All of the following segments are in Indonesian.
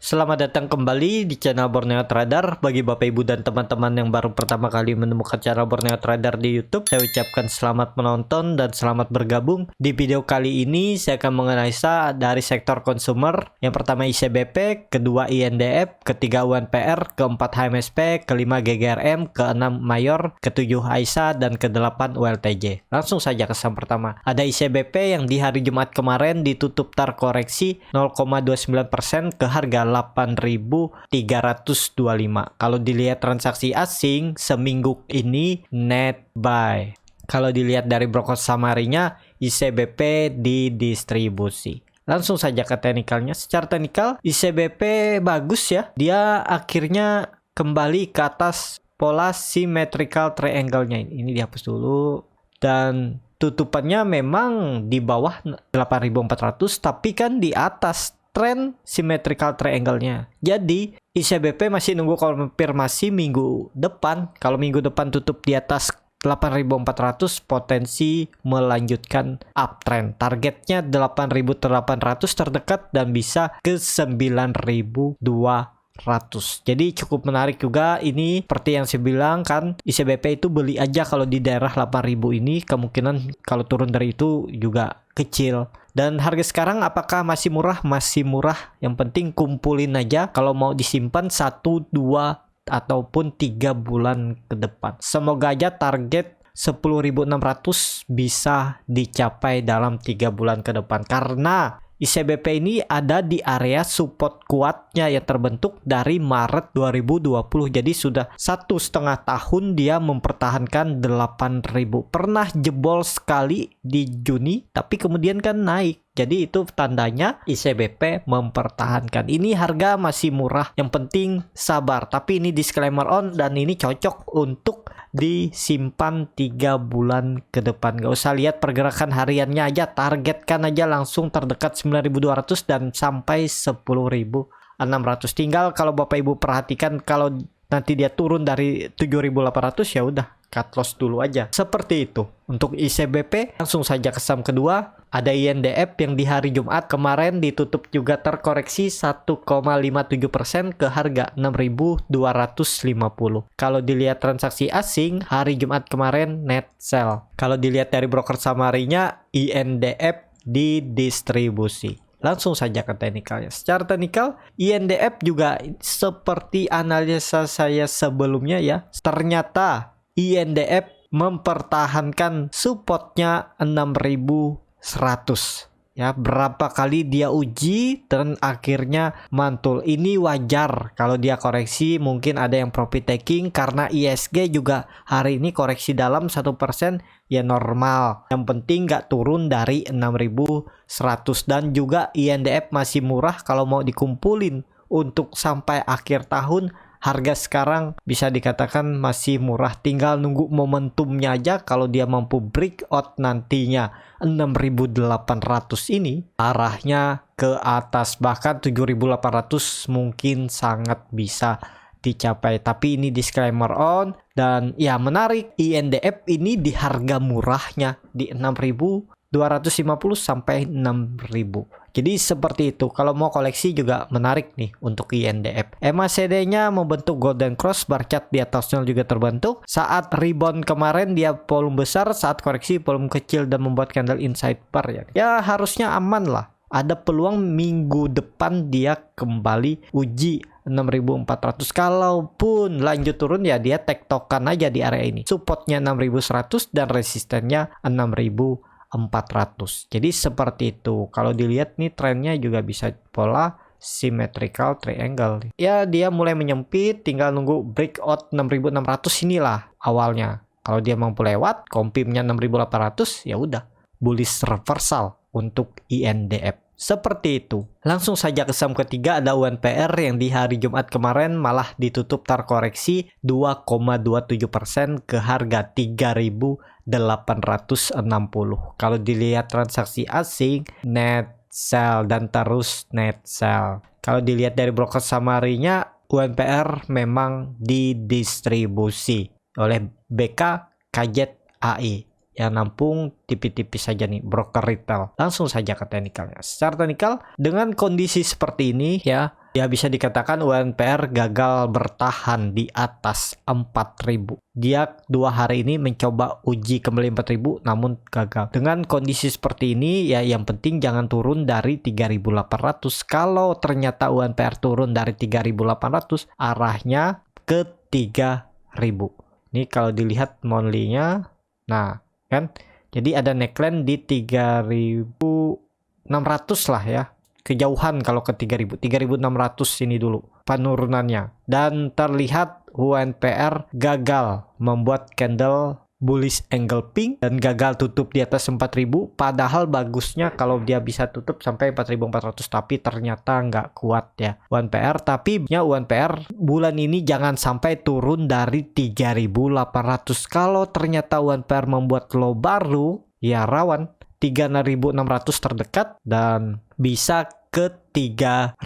Selamat datang kembali di channel Borneo Trader. Bagi Bapak Ibu dan teman-teman yang baru pertama kali menemukan channel Borneo Trader di YouTube, saya ucapkan selamat menonton dan selamat bergabung. Di video kali ini saya akan menganalisa dari sektor consumer. Yang pertama ICBP, kedua INDF, ketiga UNPR, keempat HMSP, kelima GGRM, keenam Mayor, ketujuh AISA, dan kedelapan ULTJ. Langsung saja ke saham pertama. Ada ICBP yang di hari Jumat kemarin ditutup terkoreksi 0,29% ke harga 8.325. Kalau dilihat transaksi asing seminggu ini net buy. Kalau dilihat dari broker summary-nya, ICBP didistribusi. Langsung saja ke teknikalnya. Secara teknikal ICBP bagus ya. Dia akhirnya kembali ke atas pola symmetrical triangle-nya. Ini dihapus dulu. Dan tutupannya memang di bawah 8.400 tapi kan di atas tren symmetrical triangle-nya. Jadi ICBP masih nunggu konfirmasi minggu depan. Kalau minggu depan tutup di atas 8.400, potensi melanjutkan uptrend. Targetnya 8.800 terdekat dan bisa ke 9.200. Jadi cukup menarik juga ini. Seperti yang saya bilang kan, ICBP itu beli aja kalau di daerah 8.000 ini. Kemungkinan kalau turun dari itu juga kecil. Dan harga sekarang apakah masih murah? Masih murah. Yang penting kumpulin aja kalau mau disimpan 1, 2 ataupun 3 bulan ke depan. Semoga aja target 10.600 bisa dicapai dalam 3 bulan ke depan. Karena ICBP ini ada di area support kuatnya yang terbentuk dari Maret 2020. Jadi sudah 1,5 tahun dia mempertahankan 8.000. Pernah jebol sekali di Juni, tapi kemudian kan naik. Jadi itu tandanya ICBP mempertahankan. Ini harga masih murah. Yang penting sabar. Tapi ini disclaimer on dan ini cocok untuk disimpan 3 bulan ke depan. Gak usah lihat pergerakan hariannya aja. Targetkan aja langsung terdekat 9.200 dan sampai 10.600. Tinggal kalau Bapak Ibu perhatikan kalau nanti dia turun dari 7.800 ya udah cut loss dulu aja. Seperti itu. Untuk ICBP langsung saja ke saham kedua. Ada INDF yang di hari Jumat kemarin ditutup juga terkoreksi 1,57% ke harga 6.250. Kalau dilihat transaksi asing hari Jumat kemarin net sell. Kalau dilihat dari broker summary-nya INDF didistribusi. Langsung saja ke teknikalnya. Secara teknikal, INDF juga seperti analisa saya sebelumnya ya. Ternyata INDF mempertahankan supportnya 6.100. Ya, berapa kali dia uji dan akhirnya mantul. Ini wajar kalau dia koreksi, mungkin ada yang profit taking karena ISG juga hari ini koreksi dalam 1%, ya normal. Yang penting nggak turun dari 6.100 dan juga INDF masih murah kalau mau dikumpulin untuk sampai akhir tahun. Harga sekarang bisa dikatakan masih murah, tinggal nunggu momentumnya aja. Kalau dia mampu breakout nantinya 6.800 ini arahnya ke atas, bahkan 7.800 mungkin sangat bisa dicapai. Tapi ini disclaimer on dan ya menarik, INDF ini di harga murahnya di 6.250 sampai 6.000. Jadi seperti itu. Kalau mau koleksi juga menarik nih untuk INDF. MACD-nya membentuk golden cross, bar chart di atasnya juga terbentuk. Saat rebound kemarin dia volume besar, saat koreksi volume kecil dan membuat candle inside bar ya. Ya harusnya aman lah. Ada peluang minggu depan dia kembali uji 6.400. Kalaupun lanjut turun ya dia tektokan aja di area ini. Supportnya 6.100 dan resistennya 6.400. Jadi seperti itu. Kalau dilihat nih trennya juga bisa pola symmetrical triangle. Ya dia mulai menyempit, tinggal nunggu breakout 6.600 inilah awalnya. Kalau dia mampu lewat, kompimnya 6.800 ya udah bullish reversal untuk INDF. Seperti itu. Langsung saja ke saham ketiga ada UNPR yang di hari Jumat kemarin malah ditutup terkoreksi 2,27% ke harga 3.860. Kalau dilihat transaksi asing net sell dan terus net sell. Kalau dilihat dari broker summary-nya, UNPR memang didistribusi oleh BK KZ AI. yang nampung tipis-tipis saja nih broker retail. Langsung saja ke teknikalnya. Secara teknikal dengan kondisi seperti ini ya, Ya bisa dikatakan UNPR gagal bertahan di atas 4.000. Dia 2 hari ini mencoba uji kembali 4.000 namun gagal. Dengan kondisi seperti ini ya yang penting jangan turun dari 3.800. Kalau ternyata UNPR turun dari 3.800 arahnya ke 3.000. Ini kalau dilihat monthly-nya, nah kan, jadi ada neckline di 3.600 lah ya. Kejauhan kalau ke 3.600 ini dulu penurunannya. Dan terlihat UNPR gagal membuat candle bullish angle pink dan gagal tutup di atas 4.000. Padahal bagusnya kalau dia bisa tutup sampai 4.400, tapi ternyata nggak kuat ya UNPR. Tapi ya UNPR bulan ini jangan sampai turun dari 3.800. Kalau ternyata UNPR membuat low baru, ya rawan 3.600 terdekat dan bisa ke 3.000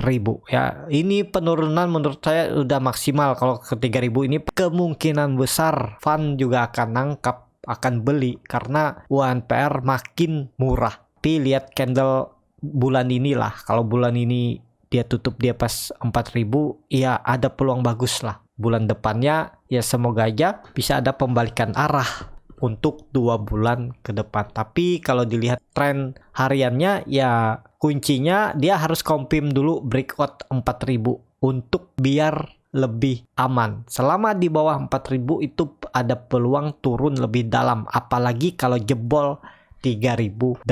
ya. Ini penurunan menurut saya udah maksimal. Kalau ke 3.000 ini kemungkinan besar fund juga akan nangkap, akan beli karena UNPR makin murah. Tapi lihat candle bulan inilah, kalau bulan ini dia tutup dia pas 4.000, ya ada peluang bagus lah. Bulan depannya ya semoga aja bisa ada pembalikan arah untuk 2 bulan ke depan. Tapi kalau dilihat tren hariannya ya kuncinya dia harus confirm dulu breakout 4.000 untuk biar lebih aman. Selama di bawah 4.000 itu ada peluang turun lebih dalam, apalagi kalau jebol 3.800.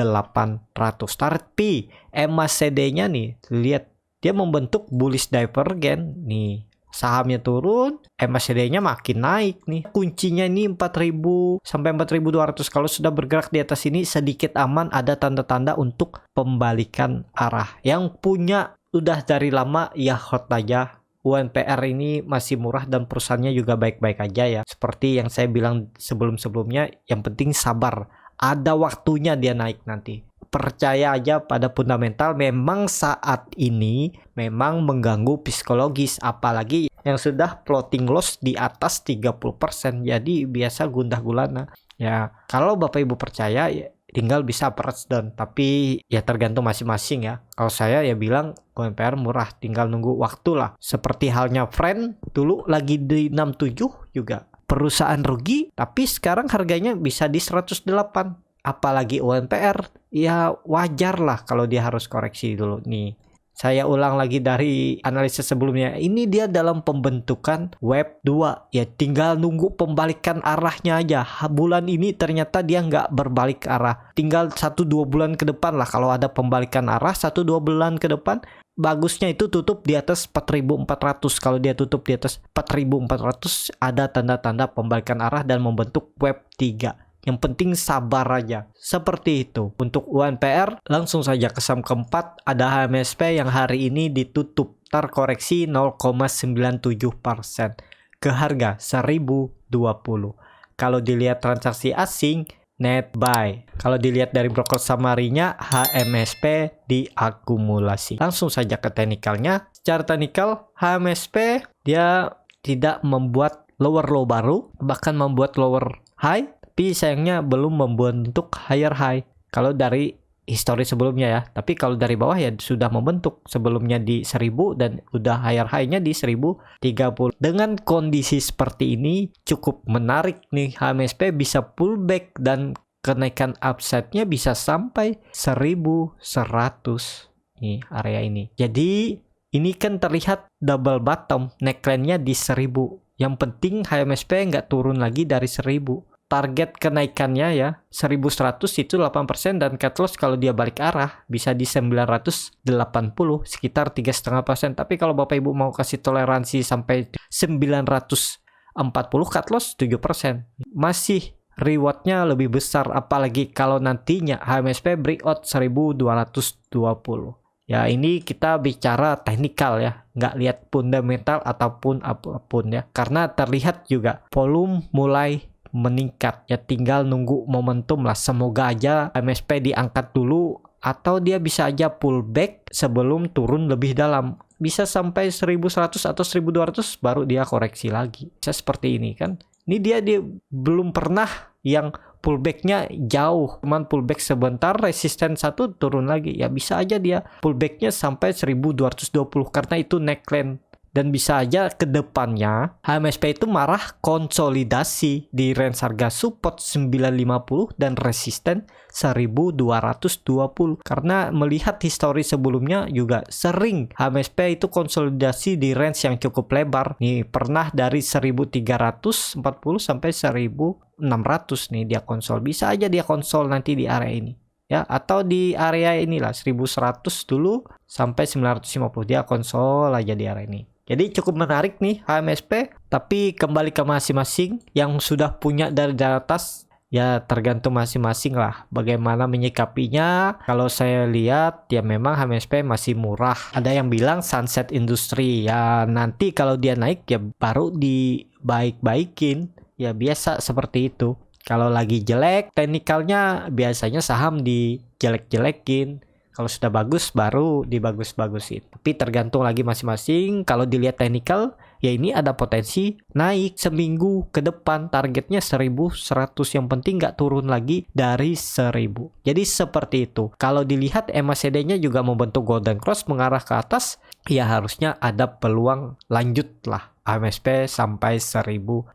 Tapi MACD-nya nih lihat dia membentuk bullish divergence nih. Sahamnya turun, MACD-nya makin naik nih. Kuncinya ini 4.000 sampai 4.200. Kalau sudah bergerak di atas ini sedikit aman, ada tanda-tanda untuk pembalikan arah. Yang punya udah dari lama ya hot aja. UNPR ini masih murah dan perusahaannya juga baik-baik aja ya. Seperti yang saya bilang sebelum-sebelumnya, yang penting sabar. Ada waktunya dia naik nanti. Percaya aja pada fundamental. Memang saat ini memang mengganggu psikologis, apalagi yang sudah floating loss di atas 30%, jadi biasa gundah gulana ya. Kalau Bapak Ibu percaya ya tinggal bisa press down, tapi ya tergantung masing-masing ya. Kalau saya ya bilang UNPR murah, tinggal nunggu waktu lah. Seperti halnya Friend dulu lagi di 67 juga perusahaan rugi, tapi sekarang harganya bisa di 108. Apalagi UNPR, ya wajar lah kalau dia harus koreksi dulu nih. Saya ulang lagi dari analisis sebelumnya. Ini dia dalam pembentukan wave 2. Ya tinggal nunggu pembalikan arahnya aja. Bulan ini ternyata dia nggak berbalik arah. Tinggal 1-2 bulan ke depan lah. Kalau ada pembalikan arah 1-2 bulan ke depan, bagusnya itu tutup di atas 4.400. Kalau dia tutup di atas 4.400, ada tanda-tanda pembalikan arah dan membentuk wave 3. Yang penting sabar aja. Seperti itu. Untuk UNPR, langsung saja ke saham keempat. Ada HMSP yang hari ini ditutup terkoreksi 0,97% ke harga 1020. Kalau dilihat transaksi asing, net buy. Kalau dilihat dari broker summary-nya, HMSP diakumulasi. Langsung saja ke teknikalnya. Secara teknikal, HMSP dia tidak membuat lower low baru, bahkan membuat lower high, tapi sayangnya belum membentuk higher high kalau dari histori sebelumnya ya. Tapi kalau dari bawah ya sudah membentuk, sebelumnya di 1000 dan udah higher high-nya di 1030. Dengan kondisi seperti ini cukup menarik nih, HMSP bisa pullback dan kenaikan upside-nya bisa sampai 1100 nih area ini. Jadi ini kan terlihat double bottom, neckline-nya di 1000. Yang penting HMSP nggak turun lagi dari 1000. Target kenaikannya ya 1100 itu 8% dan cut loss kalau dia balik arah bisa di 980, sekitar 3,5%. Tapi kalau Bapak Ibu mau kasih toleransi sampai 940, cut loss 7%. Masih rewardnya lebih besar, apalagi kalau nantinya HMSP breakout 1220. Ya ini kita bicara teknikal ya, nggak lihat fundamental ataupun apapun ya. Karena terlihat juga volume mulai meningkat, ya tinggal nunggu momentum lah. Semoga aja MSP diangkat dulu atau dia bisa aja pullback sebelum turun lebih dalam. Bisa sampai 1100 atau 1200 baru dia koreksi lagi. Bisa seperti ini kan. Ini dia belum pernah yang pullbacknya jauh, cuman pullback sebentar, resisten 1 turun lagi, ya bisa aja dia pullbacknya sampai 1220 karena itu neckline. Dan bisa aja ke depannya HMSP itu marah konsolidasi di range harga support 950 dan resisten 1220 karena melihat histori sebelumnya juga sering HMSP itu konsolidasi di range yang cukup lebar. Nih pernah dari 1340 sampai 1600 nih dia konsol. Bisa aja dia konsol nanti di area ini. Ya, atau di area inilah 1100 dulu sampai 950 dia konsol aja di area ini. Jadi cukup menarik nih HMSP, tapi kembali ke masing-masing yang sudah punya dari atas, ya tergantung masing-masing lah bagaimana menyikapinya. Kalau saya lihat ya memang HMSP masih murah. Ada yang bilang sunset industry, ya nanti kalau dia naik ya baru dibaik-baikin, ya biasa seperti itu. Kalau lagi jelek teknikalnya biasanya saham dijelek-jelekin. Kalau sudah bagus baru dibagus-bagusin. Tapi tergantung lagi masing-masing. Kalau dilihat teknikal, ya ini ada potensi naik seminggu ke depan. Targetnya 1100. Yang penting nggak turun lagi dari 1000. Jadi seperti itu. Kalau dilihat MACD-nya juga membentuk golden cross mengarah ke atas. Ya harusnya ada peluang lanjut lah. HMSP sampai 1100.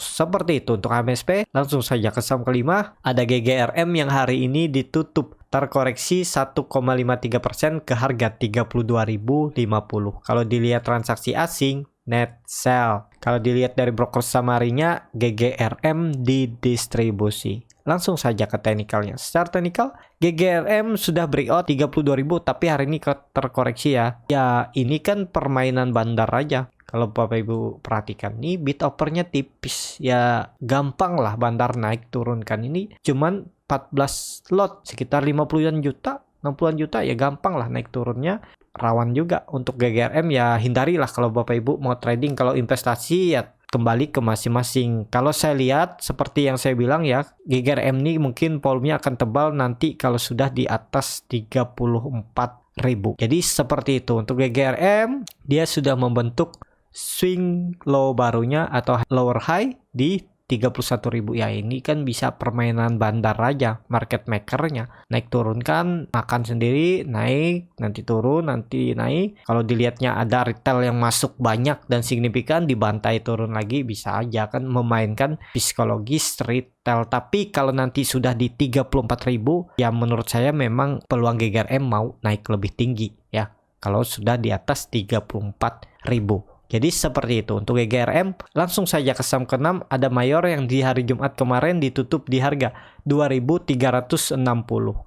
Seperti itu untuk HMSP. Langsung saja ke saham kelima. Ada GGRM yang hari ini ditutup terkoreksi 1,53% ke harga 32.050. Kalau dilihat transaksi asing, net sell. Kalau dilihat dari broker samarinya, GGRM didistribusi. Langsung saja ke teknikalnya. Secara teknikal, GGRM sudah breakout 32.000 tapi hari ini terkoreksi ya. Ya ini kan permainan bandar aja. Kalau Bapak Ibu perhatikan nih bid offernya tipis. Ya gampang lah bandar naik turunkan. Ini cuman 14 lot sekitar 50-an juta, 60-an juta ya gampang lah naik turunnya. Rawan juga untuk GGRM ya hindarilah kalau Bapak Ibu mau trading. Kalau investasi ya kembali ke masing-masing. Kalau saya lihat seperti yang saya bilang ya, GGRM ini mungkin volumenya akan tebal nanti kalau sudah di atas 34.000. Jadi seperti itu untuk GGRM, dia sudah membentuk swing low barunya atau lower high di 31.000. Ya ini kan bisa permainan bandar aja, market makernya naik turun kan makan sendiri, naik nanti turun nanti naik. Kalau dilihatnya ada retail yang masuk banyak dan signifikan dibantai turun lagi, bisa aja kan memainkan psikologis retail. Tapi kalau nanti sudah di 34.000 ya menurut saya memang peluang GGRM mau naik lebih tinggi ya kalau sudah di atas 34.000. Jadi seperti itu untuk GGRM. Langsung saja ke saham ke-6 ada Mayor yang di hari Jumat kemarin ditutup di harga 2.360.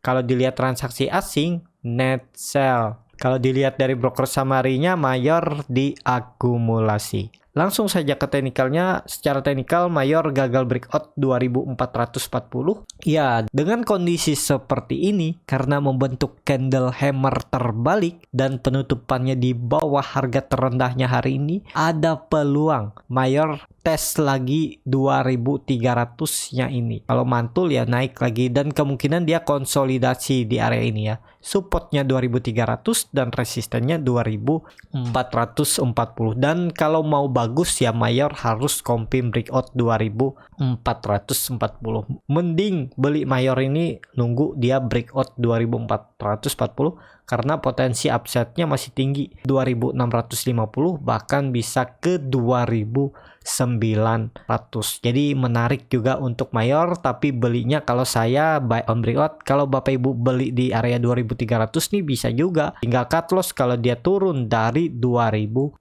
Kalau dilihat transaksi asing net sell. Kalau dilihat dari broker samarinya Mayor diakumulasi. Langsung saja ke teknikalnya. Secara teknikal Mayor gagal breakout 2440. Ya, dengan kondisi seperti ini karena membentuk candle hammer terbalik dan penutupannya di bawah harga terendahnya hari ini, ada peluang Mayor tes lagi 2300-nya ini. Kalau mantul ya naik lagi dan kemungkinan dia konsolidasi di area ini ya. Supportnya 2300 dan resistennya 2440. Dan kalau mau bagus ya Mayor harus confirm breakout 2440. Mending beli Mayor ini nunggu dia breakout 2440 karena potensi upside-nya masih tinggi 2650 bahkan bisa ke 2900. Jadi menarik juga untuk Mayor, tapi belinya kalau saya buy on breakout. Kalau Bapak Ibu beli di area 2300 nih bisa juga, tinggal cut loss kalau dia turun dari 2200.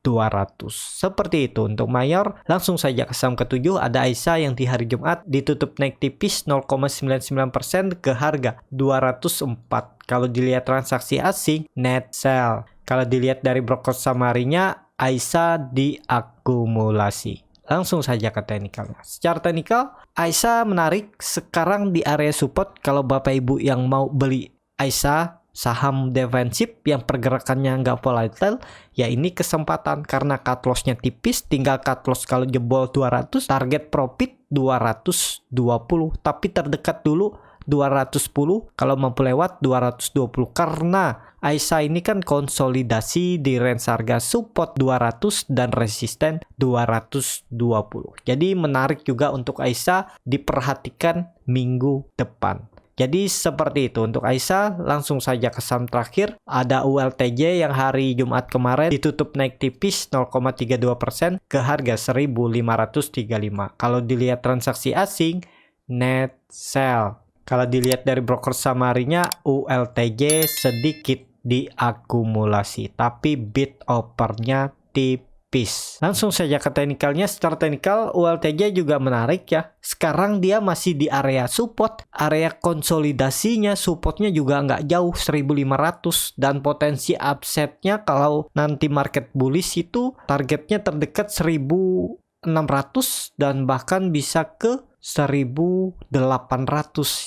Seperti itu untuk Mayor. Langsung saja ke saham ke-7 ada Aisyah yang di hari Jumat ditutup naik tipis 0,99% ke harga 204. Kalau dilihat transaksi asing net sell. Kalau dilihat dari broker samarinya Aisyah diakumulasi. Langsung saja ke teknikalnya. Secara teknikal Aisyah menarik sekarang di area support. Kalau Bapak Ibu yang mau beli Aisyah saham defensif yang pergerakannya nggak volatile, ya ini kesempatan karena cut loss-nya tipis, tinggal cut loss kalau jebol 200, target profit 220, tapi terdekat dulu 210, kalau mampu lewat 220, karena Aisyah ini kan konsolidasi di range harga support 200 dan resisten 220. Jadi menarik juga untuk Aisyah diperhatikan minggu depan. Jadi seperti itu untuk Aisyah. Langsung saja ke saham terakhir, ada ULTJ yang hari Jumat kemarin ditutup naik tipis 0,32% ke harga 1.535. Kalau dilihat transaksi asing, net sell. Kalau dilihat dari broker summary-nya, ULTJ sedikit diakumulasi, tapi bid offer-nya tipis. Langsung saja ke teknikalnya. Secara teknikal ULTJ juga menarik ya. Sekarang dia masih di area support, area konsolidasinya supportnya juga nggak jauh 1.500, dan potensi upside-nya kalau nanti market bullish itu targetnya terdekat 1.600 dan bahkan bisa ke 1.800.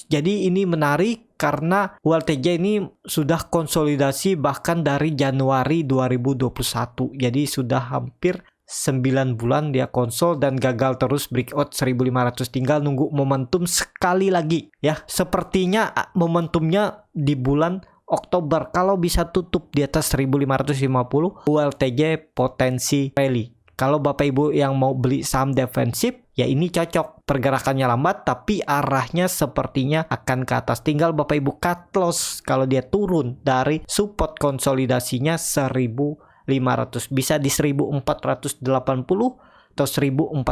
Jadi ini menarik karena ULTJ ini sudah konsolidasi bahkan dari Januari 2021. Jadi sudah hampir 9 bulan dia konsol dan gagal terus breakout 1.500. Tinggal nunggu momentum sekali lagi ya. Sepertinya momentumnya di bulan Oktober. Kalau bisa tutup di atas 1.550, ULTJ potensi rally. Kalau Bapak Ibu yang mau beli saham defensif, ya ini cocok. Pergerakannya lambat tapi arahnya sepertinya akan ke atas. Tinggal Bapak Ibu cut loss kalau dia turun dari support konsolidasinya 1.500. Bisa di 1.480 atau 1.470.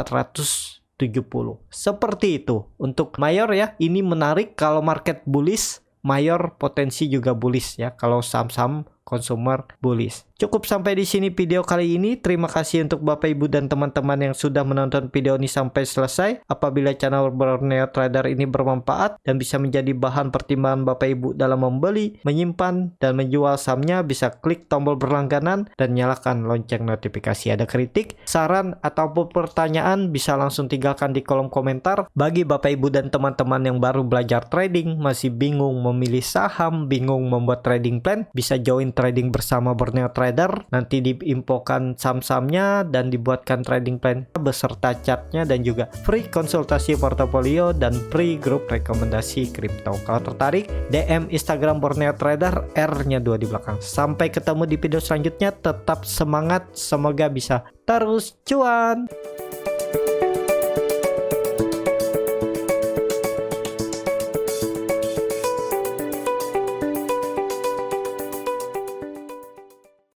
Seperti itu. Untuk mayor ya, ini menarik. Kalau market bullish, mayor potensi juga bullish ya. Kalau saham-saham consumer bullish. Cukup sampai di sini video kali ini. Terima kasih untuk Bapak Ibu dan teman-teman yang sudah menonton video ini sampai selesai. Apabila channel Borneo Trader ini bermanfaat dan bisa menjadi bahan pertimbangan Bapak Ibu dalam membeli, menyimpan, dan menjual sahamnya, bisa klik tombol berlangganan dan nyalakan lonceng notifikasi. Ada kritik, saran, ataupun pertanyaan bisa langsung tinggalkan di kolom komentar. Bagi Bapak Ibu dan teman-teman yang baru belajar trading, masih bingung memilih saham, bingung membuat trading plan, bisa join trading bersama Borneo Trader. Nanti diinfokan saham-sahamnya dan dibuatkan trading plan beserta chartnya, dan juga free konsultasi portofolio dan free grup rekomendasi kripto. Kalau tertarik, DM Instagram Borneo Trader, R-nya 2 di belakang. Sampai ketemu di video selanjutnya. Tetap semangat, semoga bisa terus cuan.